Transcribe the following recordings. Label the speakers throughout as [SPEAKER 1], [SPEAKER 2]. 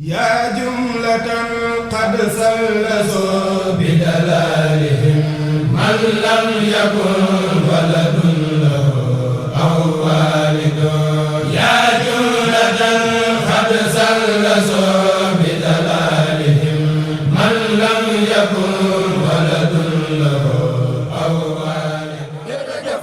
[SPEAKER 1] يا جملة قد سلسوا بدلالهم من لم يكن ولد له أو والد يا جملة قد سلسوا بدلالهم من لم يكن ولد له أو والد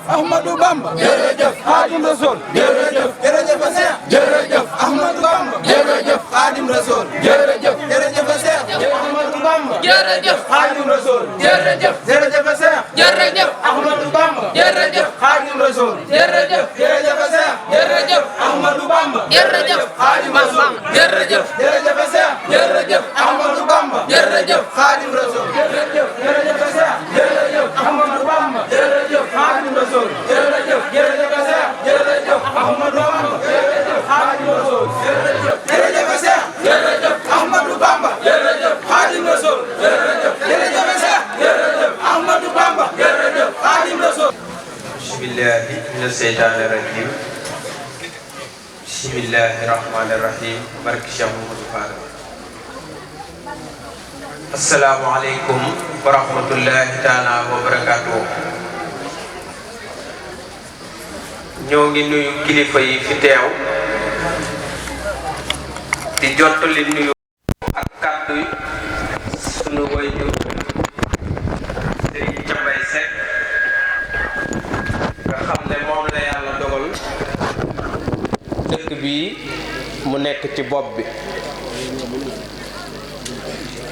[SPEAKER 2] أحمد بامبا جرجف خادم رسول جرجف جرجف سيح جرجف أحمد بامبا جرجف خادم رسول جرجف جرجف سيح أحمد بامبا جرجف خادم رسول جرجف جرجف سيح جرجف أحمد بامبا جرجف خادم رسول جرجف جرجف سيح جرجف أحمد بامبا جرجف خادم رسول جرجف جرجف سيح جرجف أحمد بامبا جرجف خادم رسول جرجف جرجف سيح جرجف أحمد بامبا جرجف خادم رسول جرجف جرجف سيح جرجف أحمد بامبا جرجف خادم رسول جرجف جرجف سيح جرجف أحمد بامبا جرجف خادم رسول جرجف جرجف سيح جرجف أحمد بامبا جرجف خادم رسول
[SPEAKER 3] بسم الله من الشيطان الرجيم بسم الله الرحمن الرحيم بارك شيخ محمد فاضل السلام عليكم ورحمة الله تعالى وبركاته ñoo ngi nuyu kilifa yi fi teew di jottali nuyu ak kàddu sunu waajur Serigne Thiambay Seck nga xam ne moom la yàlla dogal dëkk bi mu nekk ci bopp bi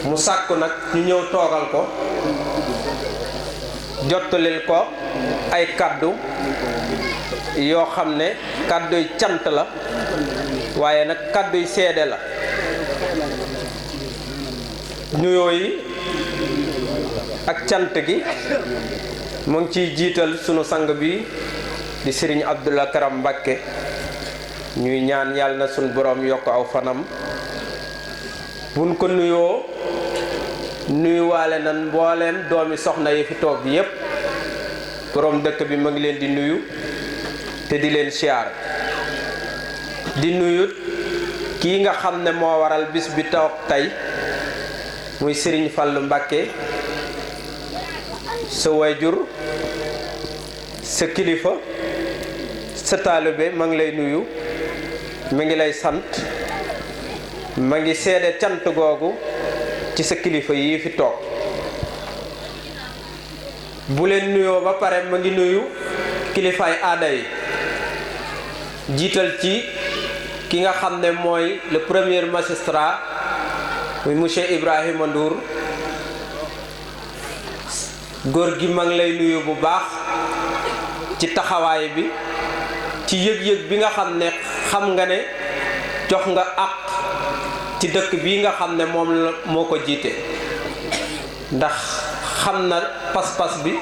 [SPEAKER 3] mu sàkku nag ñu ñëw toogal ko jottalil ko ay kàddu yoo xam ne kàdduy cant la waaye nag kàdduy seede la nuyoo yi ak cant gi mu ngi ciy jiital sunu sang bi di Serigne Abdoulaye Karam Mbacké ñuy ñaan yàlla na sunu borom yokk aw fanam buñ ko nuyoo nuyuwaale nan mbooleem doomi soxna yi fi toog yépp borom dëkk bi ma ngi leen di nuyu te di leen siyaar di nuyut kii nga xam ne moo waral bis bi toog tey muy Serigne Fallou Mbacké sa wayjur sa kilifa sa taalibe ma ngi lay nuyu mi ngi lay sant ma ngi seede cant googu ci sa kilifa yi fi toog bu leen nuyoo ba pare ma ngi nuyu kilifaay aada yi jiital ci ki nga xam ne mooy le premier magistrat muy monsieur Ibrahima Ndour góor gi ma ngi lay nuyu bu baax ci taxawaay bi ci yëg-yëg bi nga xam ne xam nga ne jox nga àq ci dëkk bi nga xam ne moom la moo ko jiite ndax xam na pas-pas bi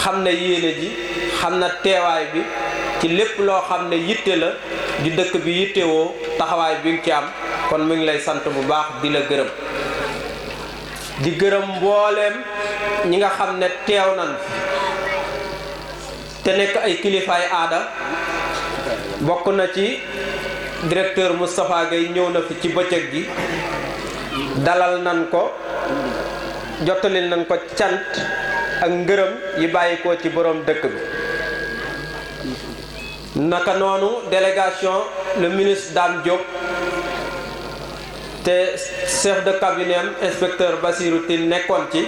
[SPEAKER 3] xam na yéene ji xam na teewaay bi ci lépp loo xam ne yitte la di dëkk bi yittewoo taxawaay bi nga ci am kon mu ngi lay sant bu baax di la gërëm di gërëm mbooleem ñi nga xam ne teew nan te nekk ay kilifaay aada bokk na ci directeur Moustapha Gueye ñëw na fi ci bëccëg gi dalal nan ko jottalil nan ko cant ak ngërëm yi bàyyi ko ci borom dëkk bi naka noonu délégation le ministre Dame Diop te chef de cabinet inspecteur Bassirou Tine nekkoon ci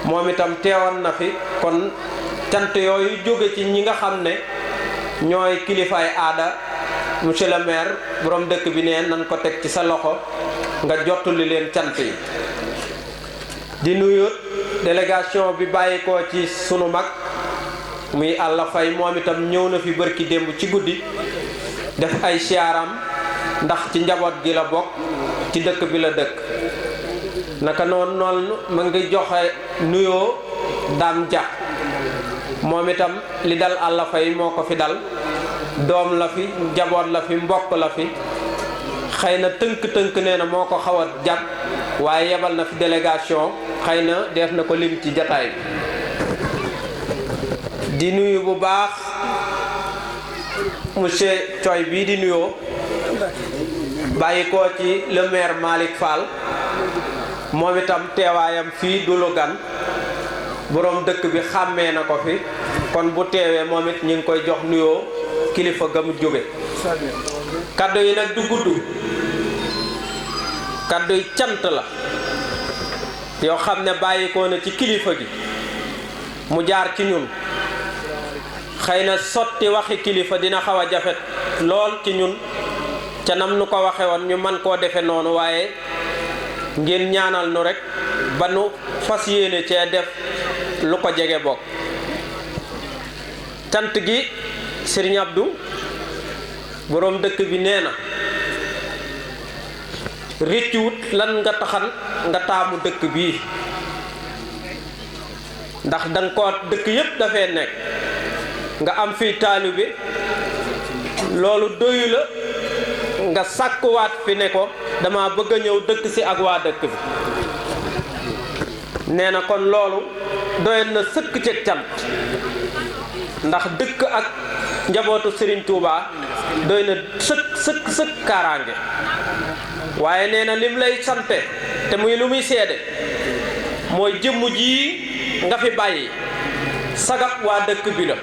[SPEAKER 3] moom itam teewoon na fi kon cant yooyu jóge ci ñi nga xam ne ñooy kilifaay aada monsieur le maire borom dëkk bi ne nan ko teg ci sa loxo nga jottali leen cant yi di nuyu délégation bi bàyyi ko ci sunu mag muy Alla Fay moom itam ñëw na fi bërki démb ci guddi def ay siyaaram ndax ci njaboot gi la bokk ci dëkk bi la dëkk naka noonu ma ngi joxe nuyoo Dame Dia moom itam li dal Alla Fay moo ko fi dal doom la fi njaboot la fi mbokk la fi xëy na tënk-tënk nee na moo ko xaw a jàpp waaye yebal na fi délégation xëy na def na ko lim ci jataay bi di nuyu bu baax monsieur Coy bii di nuyoo bàyyi ko ci le maire Malick Fall moom itam teewaayam fii du lu gan boroom dëkk bi xàmmee na ko fi kon bu teewee moom it ñu ngi koy jox nuyoo kilifa ga mu jóge kaddu yi nag du gudd kaddu yi cant la yoo xam ne bàyyi ko na ci kilifa gi mu jaar ci ñun xëy na sotti waxi kilifa dina xaw a jafet lool ci ñun ca nam nu ko waxe woon ñu man koo defe noonu waaye ngeen ñaanal nu rek ba nu fas yéene cee def lu ko jege bokk cant gi Serigne Abdou boroom dëkk bi nee na réccuwut lan nga taxan nga taamu dëkk bii ndax danga ko dëkk yépp dafee nekk nga am fii taalibe loolu doyu la nga sàkkuwaat fi ne ko dama bëgg a ñëw dëkk si ak waa dëkk bi nee na kon loolu doyen na sëkk ci cant ndax dëkk ak njabootu Serigne Touba doy na sëkk kaaraange waaye nee na lim lay sante te muy lu muy seede mooy jëmm ji nga fi bàyyi sagab waa dëkk bi la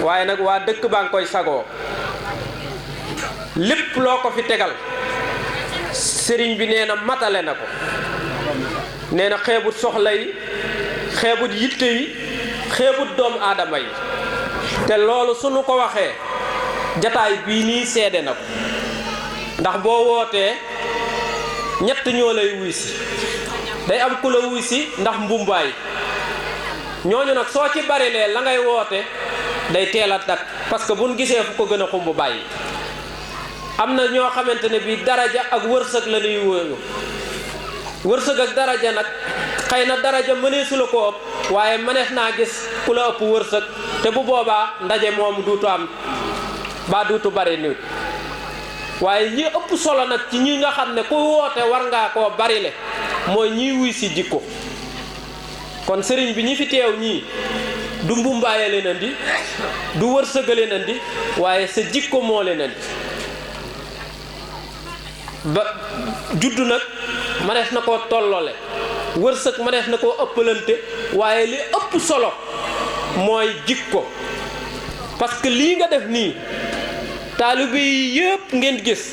[SPEAKER 3] waaye nag waa dëkk baa ngi koy sagoo lépp loo ko fi tegal sëriñ bi nee na matale na ko nee na xeebut soxla yi xeebut yitte yi xeebut doomu aadama yi te loolu sunu ko waxee jataay bii nii seede na ko ndax boo wootee ñett ñoo lay wuy si day am ku la wuy si ndax mbumbaay ñooñu nag soo ci barilee la ngay woote day teel a dak parce que buñ gisee fu ko gën a xumb bàyyi am na ñoo xamante ne bii daraja ak wërsëg la ñuy wóoyu wërsëg ak daraja nag xëy na daraja mëneesu la ko ëpp waaye mënees naa gis ku la ëpp wërsëg te bu boobaa ndaje moomu duutu am ba duutu bari nit waaye ñi ëpp solo nag ci ñi nga xam ne ku woote war ngaa koo barile mooy ñiy wuy si jikko kon sëriñ bi ñi fi teew ñii du mbumbaaya leen andi du wërsëga leen andi waaye sa jikko moo leen andi ba juddu nag mënees na koo tollole wërsëg mënees na koo ëppalante waaye li ëpp solo mooy jikko parce que lii nga def nii taalibe yi yëpp ngeen gis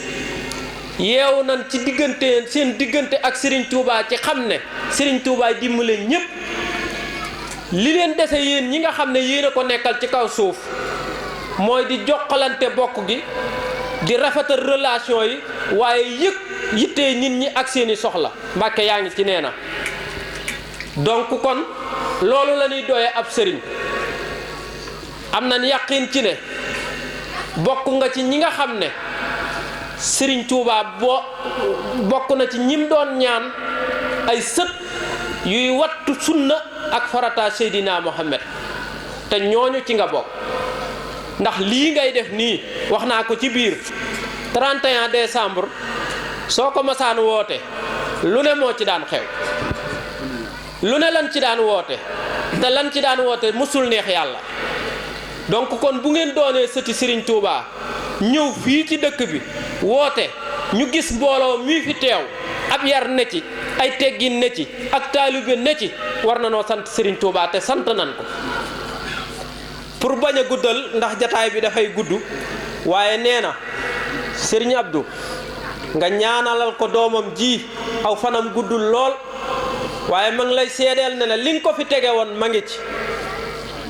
[SPEAKER 3] yeewu nan ci diggante seen diggante ak Serigne Touba ci xam ne Serigne Touba dimbale ñëpp li leen dese yéen ñi nga xam ne yéen a ko nekkal ci kaw suuf mooy di jokkalante bokk gi di rafetal relation yi waaye yëg yittee nit ñi ak seeni soxla Mbàkke yaa ngi ci nee na donc kon loolu la ñuy doyee ab sëriñ am nañ yàqin ci ne bokk nga ci ñi nga xam ne Serigne Touba bokk na ci ñim doon ñaan ay sët yuy wattu sunna ak farata Seydina Mohamed te ñooñu ci nga bokk ndax lii ngay def nii wax naa ko ci biir 31 décembre soo ko masaan woote lu ne moo ci daan xew lu ne lan ci daan woote te lan ci daan woote musul neex yàlla donc kon bu ngeen doonee sëti Serigne Touba ñëw fii ci dëkk bi woote ñu gis mbooloo mii fi teew ab yar ne ci ay teggin ne ci ak taalibe ne ci war na noo sant Serigne Touba te sant nan ko pour bañ a guddal ndax jataay bi dafay gudd waaye nee na Serigne Abdou nga ñaanalal ko doomam ji aw fanam guddul lool waaye ma ngi lay seedeel ne la li nga ko fi tege woon ma ngi ci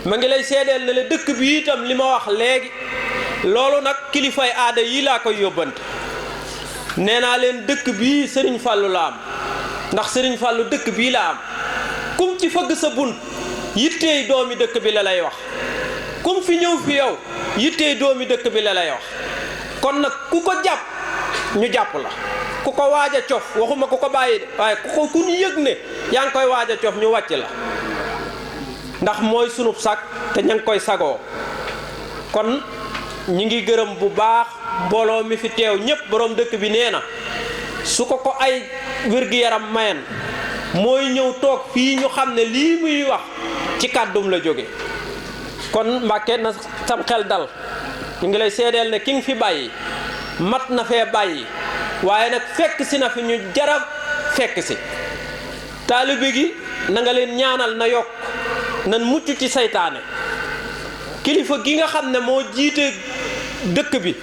[SPEAKER 3] ma ngi lay seedeel ne la dëkk bi itam li ma wax léegi loolu nag kilifay aada yi laa koy yóbbante nee naa leen dëkk bii Serigne Fallou la am ndax Serigne Fallou dëkk bii la am kum ci fëgg sa bunt yitteey doomi dëkk bi la lay wax kum fi ñëw fi yow yitteey doomi dëkk bi la lay wax kon nag ku ko jàpp ñu jàpp la ku ko waaj a cof waxuma ku ko bàyyi de waaye ku ñu yëg ne yaa ngi koy waaj a cof ñu wàcc la ndax mooy sunub sag te ña ngi koy sagoo kon ñi ngi gërëm bu baax mbooloo mi fi teew ñépp borom dëkk bi nee na su ko ay wér-gi-yaram mayen mooy ñëw toog fii ñu xam ne lii muy wax ci kàddum la jóge kon Mbàkke na sam xel dal ñu ngi lay seedeel ne ki nga fi bàyyi mat na fee bàyyi waaye nag fekk si na fi ñu jarab fekk si taalibe gi na nga leen ñaanal na yokk nan mucc ci saytaane kilifa gi nga xam ne moo jiite dëkk bi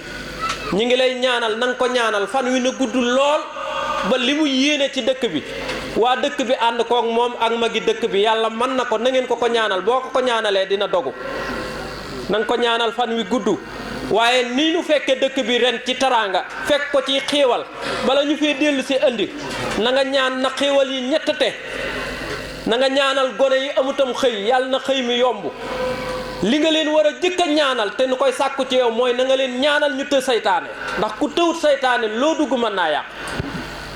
[SPEAKER 3] ñi ngi lay ñaanal na nga ko ñaanal fan wi na gudd lool ba li mu yéene ci dëkk bi waa dëkk bi ànd koog moom ak magi dëkk bi yàlla mën na ko na ngeen ko ñaanal boo ko ñaanalee dina dogu na nga ko ñaanal fan wi gudd waaye nii nu fekkee dëkk bi ren ci taraanga fekk ko ci xéewal bala ñu fee dellu si andi na nga ñaan na xéewal yi ñettate na nga ñaanal gone yi amutam xëy yàlla na xëy mi yomb li nga leen war a jëkk a ñaanal te nu koy sàkku ci yow mooy na nga leen ñaanal ñu të saytaane ndax ku tëwut saytaane loo dugg mën naa yàq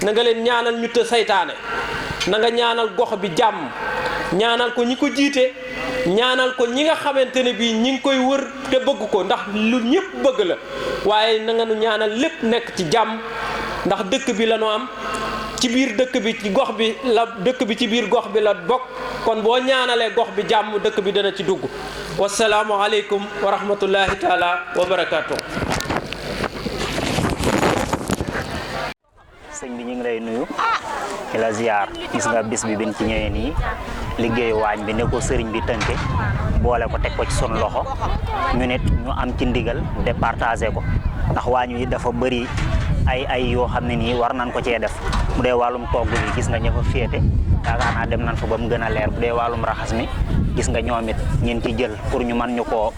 [SPEAKER 3] na nga leen ñaanal ñu të saytaane na nga ñaanal gox bi jàmm ñaanal ko ñi ko jiite ñaanal ko ñi nga xamante ne bii ñi ngi koy wër te bëgg ko ndax lu ñëpp bëgg la waaye na nga nu ñaanal lépp nekk ci jàmm ndax dëkk bi la nu am ci biir dëkk bi ci gox bi la dëkk bi ci biir gox bi la bokk kon boo ñaanalee gox bi jàmm dëkk bi dana ci dugg wasalaamu aleykum wa rahmatullahi taala wa barakaatu.
[SPEAKER 4] sëñ bi ñu ngi lay nuyu di la ziar gis nga bis bi biñ ci ñëwee nii liggéey waañ bi ne ko sëriñ bi tënke boole ko teg ko ci sun loxo ñu nit ñu am ci ndigal départagé ko ndax waañ wi dafa bëri ay yoo xam ne nii war nañ ko cee def bu dee wàllum togg bi gis nga ña fa féete yaakaar naa dem nañ fa ba mu gën a leer bu dee wàllum raxas mi gis nga ñoom it ñeen ci jël pour ñu mën ñu koo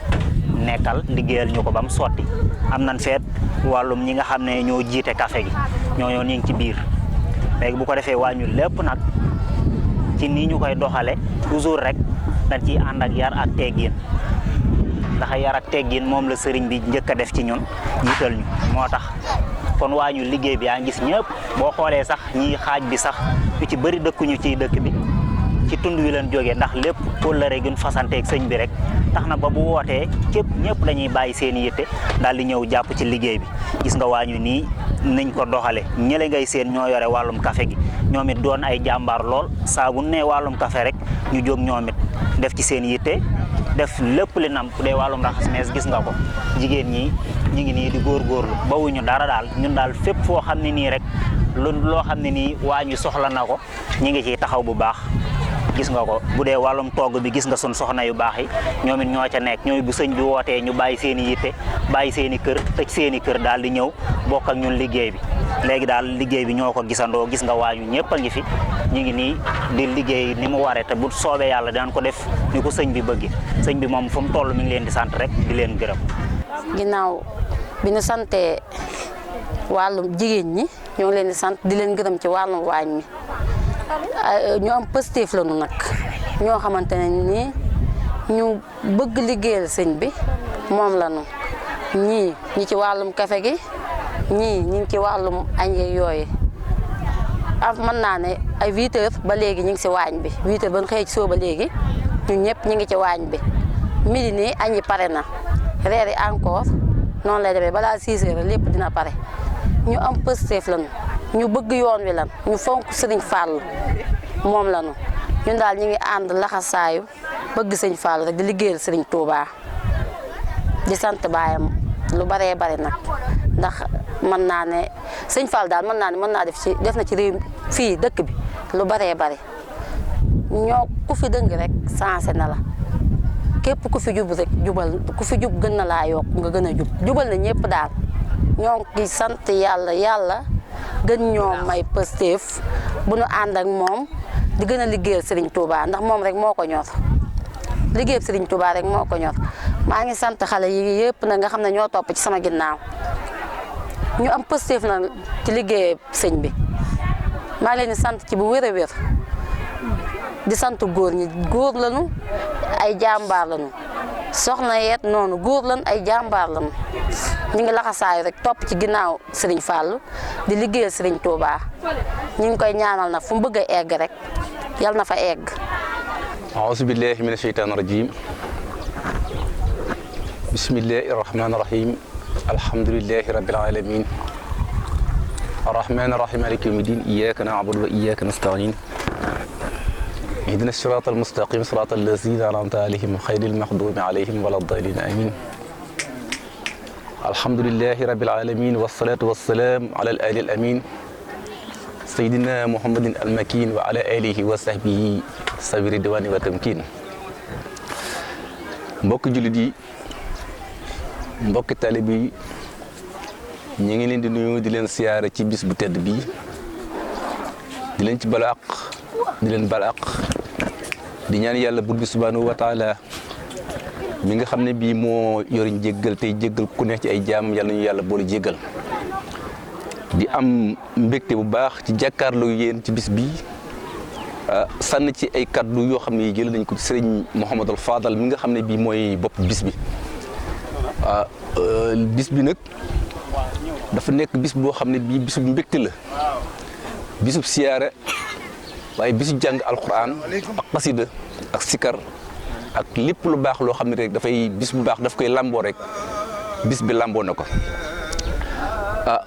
[SPEAKER 4] nekkal liggéeyal ñu ko ba mu sotti am nañ feet wàllum ñi nga xam ne ñoo jiite café gi ñoo ñu ngi ci biir léegi bu ko defee waañu lépp nag ci nii ñu koy doxale toujours rek dañ ciy ànd ak yar ak teggin ndax yar ak teggin moom la sëriñ bi njëkk a def ci ñun jiital ñu moo tax kon waañu liggéey bi yaa ngi gis ñëpp boo xoolee sax ñi xaaj bi sax yu ci bëri dëkkuñu ciy dëkk bi ci tund wi leen jógee ndax lépp kóllëre gun fasanteeg sëñ bi rek tax na ba bu wootee képp ñëpp dañuy bàyyi seen i yitte daal di ñëw jàpp ci liggéey bi gis nga waañu nii nañ ko doxale ñële ngay seen ñoo yore wàllum café gi ñoom it doon ay jàmbaar lool saa bu ne wàllum café rek ñu jóg ñoom it def ci seen yitte def lépp li nam bu dee wàllum raxas mees gis nga ko jigéen ñi ñu ngi nii di góorgóorlu bawuñu dara daal ñun daal fépp foo xam ne nii rek loo xam ne nii waañu soxla na ko ñu ngi ciy taxaw bu baax gis nga ko bu dee wàllum togg bi gis nga sun soxna yu baax yi ñoom it ñoo ca nekk ñooy bu sëñ bi wootee ñu bàyyi seen i yitte bàyyi seen i kër tëj seen i kër daal di ñëw bokk ak ñun liggéey bi léegi daal liggéey bi ñoo ko gisandoo gis nga waañu ñëpp a ngi fi ñu ngi nii di liggéey ni mu waree te bu soobee yàlla dinañ ko def ni ko sëñ bi bëgg sëñ bi moom fu mu toll mi ngi leen di sant rek di leen gërëm.
[SPEAKER 5] ginnaaw bi ñu santee wàllum jigéen ñi ñoo ngi leen di sant di leen gërëm ci wàllum waañ mi ñu am positif la ñu nag ñoo xamante ne nii ñu bëgg liggéeyal sëñ bi moom la ñu ñii ñi ci wàllum café gi ñii ñi ngi ci wàllum añ yooyu mën naa ne ay 8 heures ba léegi ñu ngi si waañ bi 8 heures ba ñu xëy ci soo ba léegi ñun ñëpp ñu ngi ci waañ bi midi nii añ yi pare na reer yi encore noonu lay demee balaa 6 heures lépp dina pare ñu am positif la ñu bëgg yoon wi lan ñu fonk sëriñ Fall moom la ñu ñun daal ñu ngi ànd laxasaayu bëgg sëñ Fall rek di liggéeyal sëriñ Touba di sant baayam lu baree bari nag ndax mën naa ne sëñ Fall daal mën naa def na ci réew fii dëkk bi lu baree bari ñoo ku fi dëng rek sensé na la képp ku fi jub rek jubal ku fi jub gën na laa yokk nga gën a jubal na ñëpp daal ñoo ngi sant yàlla gën ñoo may pësteef bu nu ànd ak moom di gën a liggéeyal Serigne Touba ndax moom rek moo ko ñor liggéeyal Serigne Touba rek moo ko ñor maa ngi sant xale yi yëpp nag nga xam ne ñoo topp ci sama ginnaaw ñu am pësteef na ci liggéeyal sëñ bi maa ngi leen di sant ci bu wér a wér di sant góor ñi góor lañu ay jàmbaar lañu soxna yeet noonu góor lañu ay jàmbaar lañu ñu ngi laxasaayu rek topp ci ginnaaw Serigne Fallou di liggéeyal Serigne Touba ñu ngi koy ñaanal nag fu mu bëgg a egg rek yal na fa egg.
[SPEAKER 6] aouzu billahi mina sheytaani rajim bismillahi rahmaani rahim alhamdulillahi rabbil alamin arrahmaani rahim maliki yawmi din iyyaka na'budu wa iyyaka nasta'in ihdina sirata almustaqim sirata allazina an'amta alayhim ghayril maghdubi alayhim wala ddallin amin alhamdulillahi rabbil alamin wassalatu wassalaam ala al ali al amin sayyidina muhammadin al makin wa ala alihi wa sahbihi sawi ridwani wa tamkin. mbokki jullit yi mbokki talib yi ñu ngi leen di nuyu di leen siyaare ci bis bu tedd bi di leen ci balaq di leen balaq di ñaan yàlla buur bi subhanahu wa taala mi nga xam ne bii moo yoriñ jéggal tey jéggal ku nekk ci ay jaam yàlla ñu yàlla boole jéggal di am mbégte bu baax ci jàkkaarloo yéen ci bis bi sànn ci ay kaddu yoo xam ne yi jël nañ ko ci sëriñ Mouhamadul Fadal mi nga xam ne bii mooy bopp bis bi bis bi nag dafa nekk bis boo xam ne bii bisub mbégte la bisub siyaara waaye bisu jàng alquran ak xasida ak sikar ak lépp lu baax loo xam ne rek dafay bis bu baax daf koy lamboo rek bis bi lamboo na ko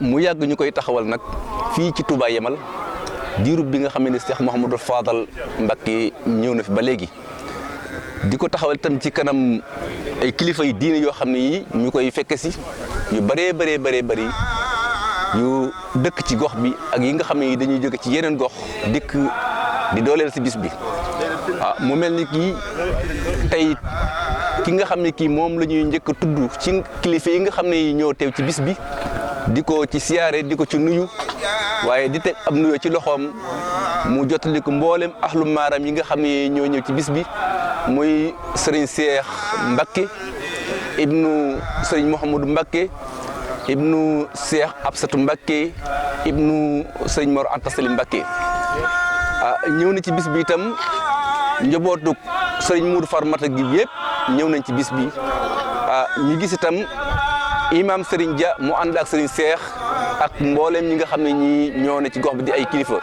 [SPEAKER 6] mu yàgg ñu koy taxawal nag fii ci Touba Yemal diirub bi nga xam ne Cheikh Mouhamadou Fadal Mbacké ñëw na fi ba léegi di ko taxawal tam ci kanam ay kilifa yi diine yoo xam ne yi ñu koy fekke si yu bëree bëri yu dëkk ci gox bi ak yi nga xam ne yi dañuy jóge ci yeneen gox dikk di dooleel si bis bi mu mel ni kii tey ki nga xam ne kii moom la ñuy njëkk a tudd ci kilifa yi nga xam ne yi ñoo teew ci bis bi di ko ci siyaare di ko ci nuyu waaye di teg ab nuyoo ci loxoom mu jottali ko mboolem ahlu maaram yi nga xam ne ñoo ñëw ci bis bi muy sëriñ Cheikh Mbacké ibnu sëriñ Mouhamadou Mbacké ibnu Cheikh Absatou Mbacké ibnu sëriñ Mor Anta Sali Mbacké ñëw na ci bis bi itam njabootu sëriñ Moudou Farmata gi yëpp ñëw nañ ci bis bi ñu gis itam imam Serigne Dia mu ànd ak Serigne Cheikh ak mboolem ñi nga xam ne ñi ñoo ne ci gox bi di ay kilifa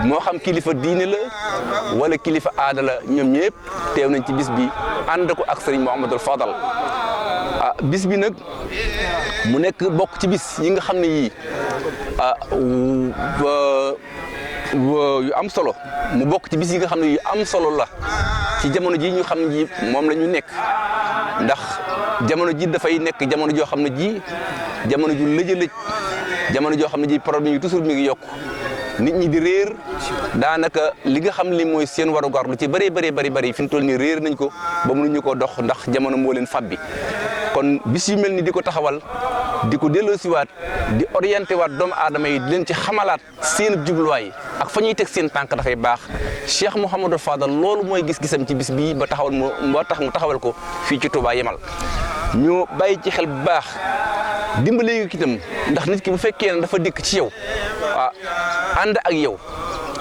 [SPEAKER 6] moo xam kilifa diine la wala kilifa aada la ñoom ñëpp teew nañ ci bis bi ànd ko ak Serigne Mouhamadou Fadal bis bi nag mu nekk bokk ci bis yi nga xam ne yii yu am solo mu bokk ci bis yi nga xam ne yu am solo la ci jamono ji ñu xam ne ji moom la ñu nekk ndax jamono ji dafay nekk jamono joo xam ne ji jamono ju lëj jamono joo xam ne ji problème yi toujours mi ngi yokk nit ñi di réer daanaka li nga xam li mooy seen warugar lu ci bëri fi mu toll nii réer nañ ko ba mënuñu ko dox ndax jamono moo leen fàbbi kon bis yu mel ni di ko taxawal di ko delloosiwaat di orienté waat doomu aadama yi di leen ci xamalaat seen jubluwaay ak fa ñuy teg seen tànk dafay baax Cheikh Mouhamadou Fadal loolu mooy gis-gisam ci bis bii ba taxawal moo tax mu taxawal ko fii ci Touba Yemal ñu bàyyi ci xel bu baax dimbale yu itam ndax nit ki bu fekkee ne dafa dikk ci yow ànd ak yow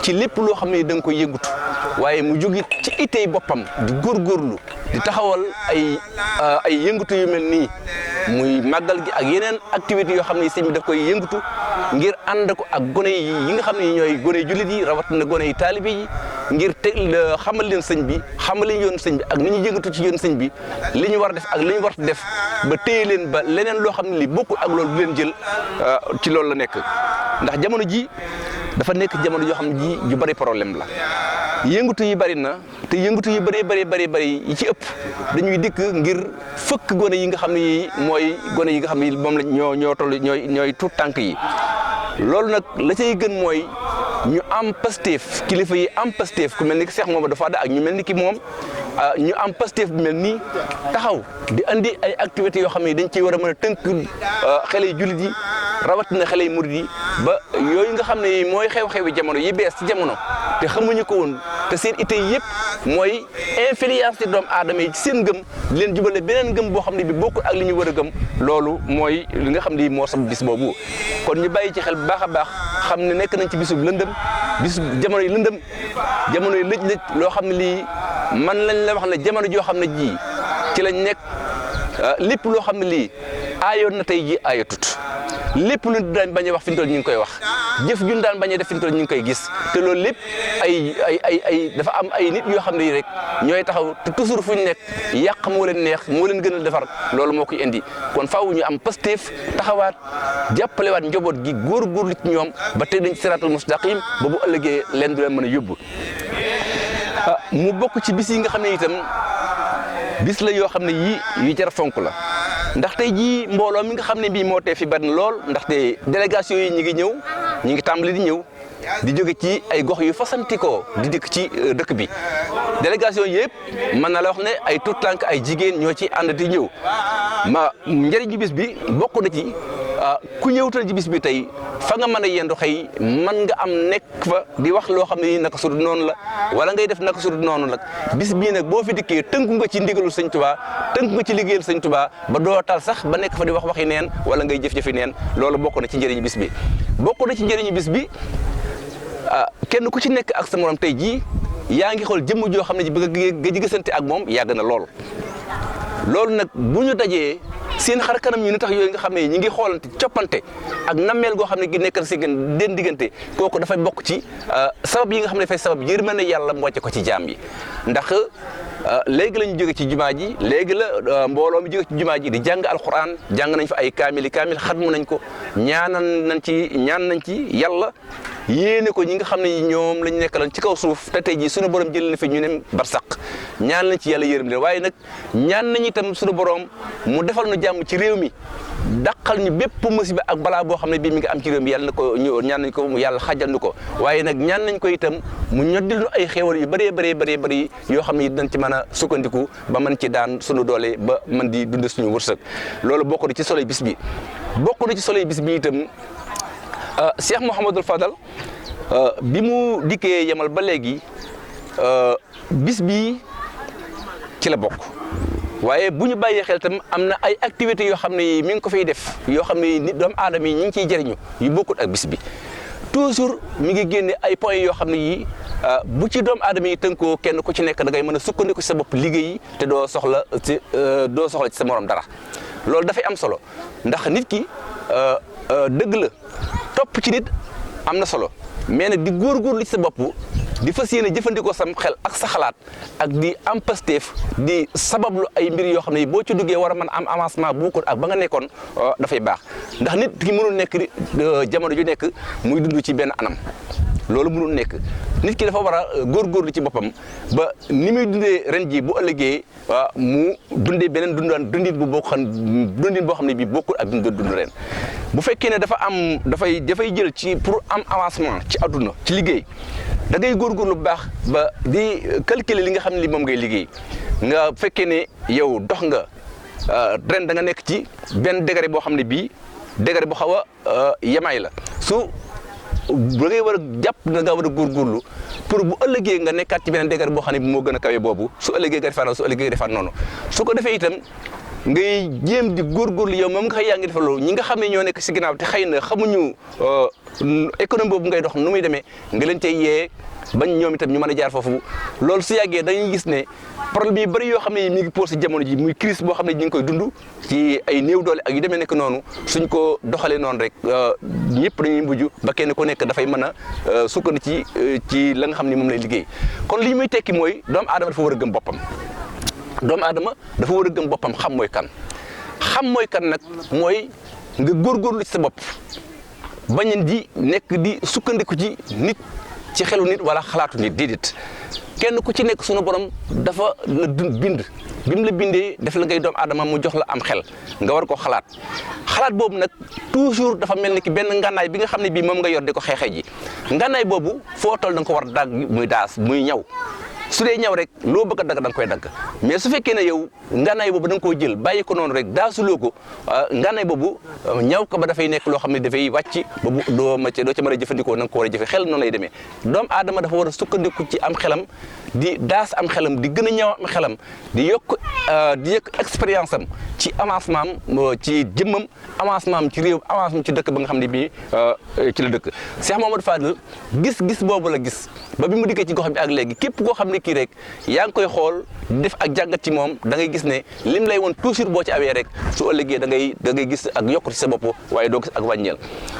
[SPEAKER 6] ci lépp loo xam ne da nga koy yëngutu waaye mu jóge ci itey boppam di góorgóorlu di taxawal ay yëngutu yu mel nii muy màggal gi ak yeneen activités yoo xam ne sëñ bi daf koy yëngutu ngir ànd ko ak gone yi nga xam ne ñooy gone jullit yi rawatina gone yi taalibe yi ngir xamal leen sëñ bi xamal leen yoon sëñ bi ak ni ñu yëngatu ci yoon sëñ bi li ñu war a def ak li ñu war a def ba téye leen ba leneen loo xam ne li bokkul ak loolu du leen jël ci loolu la nekk ndax jamono ji dafa nekk jamono joo xam ne ji ju bari problème la yëngatu yi bari na te yëngatu yi bari yi ci ëpp dañuy dikk ngir fëkk gone yi nga xam ne yi mooy gone yi nga xam ne moom la ñoo toll ñooy tuut tànk yi loolu nag la cay gën mooy ñu am Pastef kilifa yi am Pastef ku mel ni ki Cheikh Mouhamadou Fadal ak ñu mel ni ki moom ñu am Pastef bu mel nii taxaw di andi ay activités yoo xam ne dañ ciy war a mën a tënk xale yu jullit yi rawatina xale yu murid yi ba yooyu nga xam ne mooy xew-xewi jamono yi bees ci jamono te xamuñu ko woon te seen ité yëpp mooy influence doomu aadama yi ci seen gëm di leen jubale beneen gëm boo xam ne bi bokkul ak li ñu war a gëm loolu mooy li nga xam ne moo sabab bis boobu kon ñu bàyyi ci xel bu baax a baax xam ne nekk nañ ci bisub lëndëm bisub jamono yi lëndëm jamono yi lëj loo xam ne lii man lañ la wax ne jamono joo xam ne ji ci lañ nekk lépp loo xam ne lii aayoon na tey ji aayatut lépp lu daan bañ a wax fi ñu toll ñu ngi koy wax jëf jun daan bañ a def fi ñu toll ñu ngi koy gis te loolu lépp ay dafa am ay nit yoo xam ne yi rek ñooy taxaw te toujours fu ñu nekk yàq moo leen neex moo leen gënal defar loolu moo koy indi kon faaw ñu am Pastef taxawaat jàppalewaat njaboot gi góorgóorlu ci ñoom ba tey dañ siraatal mustaqim ba bu ëllëgee leen du leen mën a yóbbu mu bokk ci bis yi nga xam ne itam bis la yoo xam ne yii yu jar fonk la ndax tey jii mbooloo mi nga xam ne bii moo tee fi bari na lool ndaxte délégation yi ñi ngi ñëw ñi ngi tàmbali di ñëw di jóge ci ay gox yu fasantikoo di dikk ci dëkk bi délégation yëpp mën na la wax ne ay tout tànk ay jigéen ñoo ci ànd di ñëw njëriñu bis bi bokk na ci ku ñëwtal ci bis bi tey fa nga mën a yendu xëy mën nga am nekk fa di wax loo xam ne nii naka sudul noonu la wala ngay def naka sudul noonu nag bis bii nag boo fi dikkee tënku nga ci ndigalul sëñ Tuubaa tënku nga ci liggéeyal sëñ Tuubaa ba doo tal sax ba nekk fa di wax waxi neen wala ngay jëf-jëfi neen loolu bokk na ci njëriñu bis bi bokk na ci njëriñu bis bi kenn ku ci nekk ak sa morom tey jii yaa ngi xool jëmm joo xam ne ji bëgg nga gisante ak moom yàgg na lool loolu nag bu ñu dajee seen xar kanam ñu ni tax yooyu nga xam ne ñi ngi xoolante coppante ak nammeel goo xam ne gi nekkal si den diggante kooku dafay bokk ci sabab yi nga xam ne dafay sabab yërmande yàlla mu wàcce ko ci jaam yi ndax léegi la ñu jóge ci jumaa ji léegi la mbooloo mi jóge ci jumaa ji di jàng alquran jàng nañ fa ay kaamil xatmu nañ ko ñaan nañ ci yàlla yéene ko ñi nga xam ne ñoom lañ nekkaloon ci kaw suuf te tey jii suñu borom jël na fi ñu ne barsaq ñaan nañ ci yàlla yërëm leen waaye nag ñaan nañ itam suñu borom mu defal nu jàmm ci réew mi dàqal ñu bépp musiba ak balaa boo xam ne bii mi ngi am ci réew mi yàlla na ko ñaan nañ ko mu yàlla xajal nu ko waaye nag ñaan nañ ko itam mu ñoddil nu ay xéewal yu bëree yoo xam ne dañ ci mën a sukkandiku ba mën ci daan sunu doole ba mën di dund suñu wërsëg loolu bokk na ci solo bis bi bokk na ci solo bis bi itam Cheikh Mouhamadul Fadal bi mu dikkee yemal ba léegi bis bi ci la bokk waaye bu ñu bàyyee xel tam am na ay activités yoo xam ne mi ngi ko fiy def yoo xam ne nit doomu aadama yi ñu ngi ciy jëriñu yu bokkut ak bis bi toujours mi ngi génne ay points yoo xam ne yii bu ci doomu aadama yi tënkoo kenn ku ci nekk da ngay mën a sukkandiku ci sa bopp liggéey te doo soxla ci sa morom dara loolu dafay am solo ndax nit ki dëgg la topp ci nit am na solo mais nag di góorgóorlu ci sa bopp di fas yéene jëfandikoo sam xel ak sa xalaat ak di am pasteef di sabablu ay mbir yoo xam ne boo ci duggee war a mën am avancement bu ko ak ba nga nekkoon dafay baax ndax nit ki mënul nekk jamono ju nekk muy dund ci benn anam loolu mënul nekk nit ki dafa war a góorgóorlu ci boppam ba ni muy dundee ren ji bu ëllëgee mu dundee beneen dundin boo xam ne bii bokkul ak dund ren bu fekkee ne dafay jël ci pour am avancement ci àdduna ci liggéey da ngay góorgóorlu bu baax ba di calculer li nga xam ne li moom ngay liggéey nga fekkee ne yow dox nga ren da nga nekk ci benn degré boo xam ne bii degré bu xaw a yemaay la da ngay war a jàpp da nga war a góorgóorlu pour bu ëllëgee nga nekkaat ci beneen degré boo xam ne bi moo gën a kawe boobu su ëllëgee nga defaat noonu su ko defee itam ngay jéem di góorgóorlu yow moom nga xëy yaa ngi defal loolu ñi nga xam ne ñoo nekk si ginnaaw te xëy na xamuñu économie boobu ngay dox nu muy demee nga leen cay yee bañ ñoom itam ñu mën a jaar foofu loolu su yàggee dañuy gis ne problème yi bëri yoo xam ne mi ngi posé jamono ji muy crise boo xam ne ñu ngi koy dund ci ay néew doole ak yu demee nekk noonu suñ ko doxalee noonu rek ñëpp dañuy mujj ba kenn ku nekk dafay mën a sukkandiku ci la nga xam ne moom lay liggéey kon li muy tekki mooy doomu aadama dafa war a gëm boppam doomu aadama dafa war a gëm boppam xam mooy kan nag mooy nga góorgóorlu ci sa bopp bañ di nekk di sukkandiku ci nit ci xelu nit wala xalaatu nit déedéet kenn ku ci nekk sunu borom dafa la bind bi mu la bindee def la ngay doomu aadama mu jox la am xel nga war ko xalaat boobu nag toujours dafa mel ni ki benn ngànnaay bi nga xam ne bii moom nga yor di ko xeexee ji ngànnaay boobu foo toll da nga ko war dagg muy daas muy ñaw su dee ñaw rek loo bëgg a dagg da nga koy dagg mais su fekkee ne yow ngànnaay boobu da nga koo jël bàyyi ko noonu rek daasuloo ko ngànnaay boobu ñaw ko ba dafay nekk loo xam ne dafay wàcc ba doo ca mën a jëfandikoo na nga ko war a jëfe xel noonu lay demee doomu aadama dafa war a sukkandiku ci am xelam di daas am xelam di gën a ñaw am xelam di yokk expérience am ci avancement am ci jëmmam avancement am ci réew avancement ci dëkk ba nga xam ne bii ci la dëkk Cheikh Mamadou Fadel gis boobu la gis ba bi mu dikkee ci gox bi ak léegi képp koo xam ne kii rek yaa ngi koy xool def ak jàngat ci moom da ngay gis ne lim lay woon toujours boo ci awee rek su ëllëgee da ngay gis ak yokk ci sa bopp waaye doo gis ak wàññeel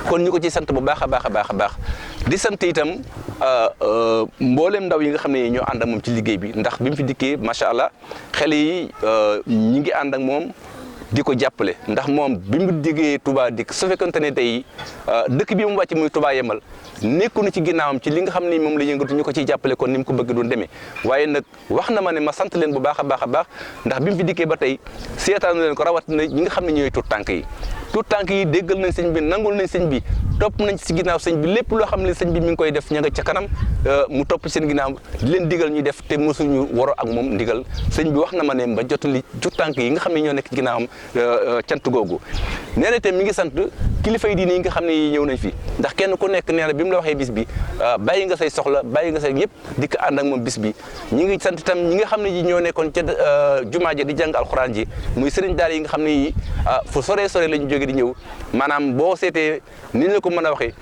[SPEAKER 6] kon ñu ko ciy sant bu baax a baax di sant itam mboolem ndaw yi nga xam ne ñoo ànd ak moom ci liggéey bi ndax bi mu fi dikkee macha allah xel yi ñi ngi ànd ak moom di ko jàppale ndax moom bi mu diggee Touba dikk su fekkante ne tey dëkk bi mu wàcc muy Touba yemal nekkuñu ci ginnaawam ci li nga xam ni moom la yëngatu ñu ko ciy jàppale kon ni mu ko bëgg doon demee waaye nag wax na ma ne ma sant leen bu baax a baax a baax ndax bi mu fi dikkee ba tey seetaanu leen ko rawatina ñi nga xam ne ñooy tuut tànk yi déggal nañ sëñ bi nangul nañ sëñ bi topp nañ ci ginnaaw sëñ bi lépp loo xam ne sëñ bi mi ngi koy def ña nga ca kanam mu topp seen ginnaaw di leen digal ñuy def te mosuñu waro ak moom ndigal sëñ bi wax na ma ne ba jotali tuut tànk yi nga xam ne ñoo nekk ci ginnaawam cant googu nee na itam mi ngi sant kilifa yi diine yi nga xam ne ñëw nañ fi ndax kenn ku nekk nee na bi mu la waxee bis bi bàyyi nga say soxla bàyyi nga say yëpp di ko ànd ak moom bis bi ñi ngi sant itam ñi nga xam ne ji ñoo nekkoon ca jumaa ja di jàng alxuraan ji muy sëriñ daara yi nga xam ne yi fu sore la ñu jóge di ñëw maanaam boo seetee ni la ko mën a waxee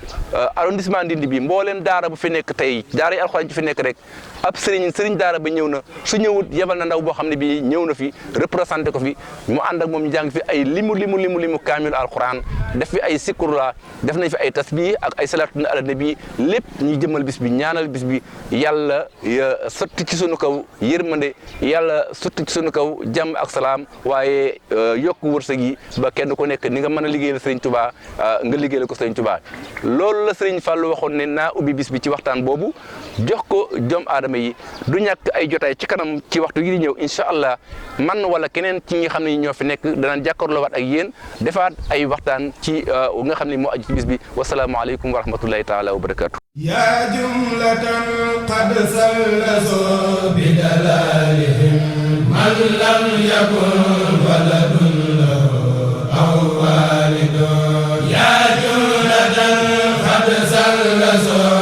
[SPEAKER 6] arrondissement Ndindi bi mbooleem daara bu fi nekk tey daara yi alxuraan ci fi nekk rek ab sëriñ daara ba ñëw na su ñëwut yebal na ndaw boo xam ne bii ñëw na fi représenté ko fi mu ànd ak moom ñu jàng fi ay limu kaamil alxuraan def fi ay sikurla def nañ fi ay tasbih ak ay salaatu ala nabi lépp ñuy jëmmal bis bi ñaanal bis bi yàlla sotti ci sunu kaw yërmande yàlla sotti ci sunu kaw jàmm ak salaam waaye yokk wërsëg yi ba kenn ku nekk ni nga mën a liggéeyal Sëriñ Tuubaa nga liggéeyal ko Sëriñ Tuubaa loolu la Sëriñ Fallu waxoon ne naa ubbi bis bi ci waxtaan boobu jox ko doomu aadama yi du ñàkk ay jotaay ci kanam ci waxtu yi di ñëw incha allah man wala keneen ci ñi nga xam ne ñoo fi nekk danaan jàkkaarloowaat ak yéen defaat ay waxtaan ci nga xam ne moo aju ci bis bi wasalaamaaleykum wa rahmatullahi taala wa barakaatu.
[SPEAKER 1] yaa jumlatan qad sallaso bi dalalihim man lam yakun waladun lahu aw walidun yaa jumlatan qad sallaso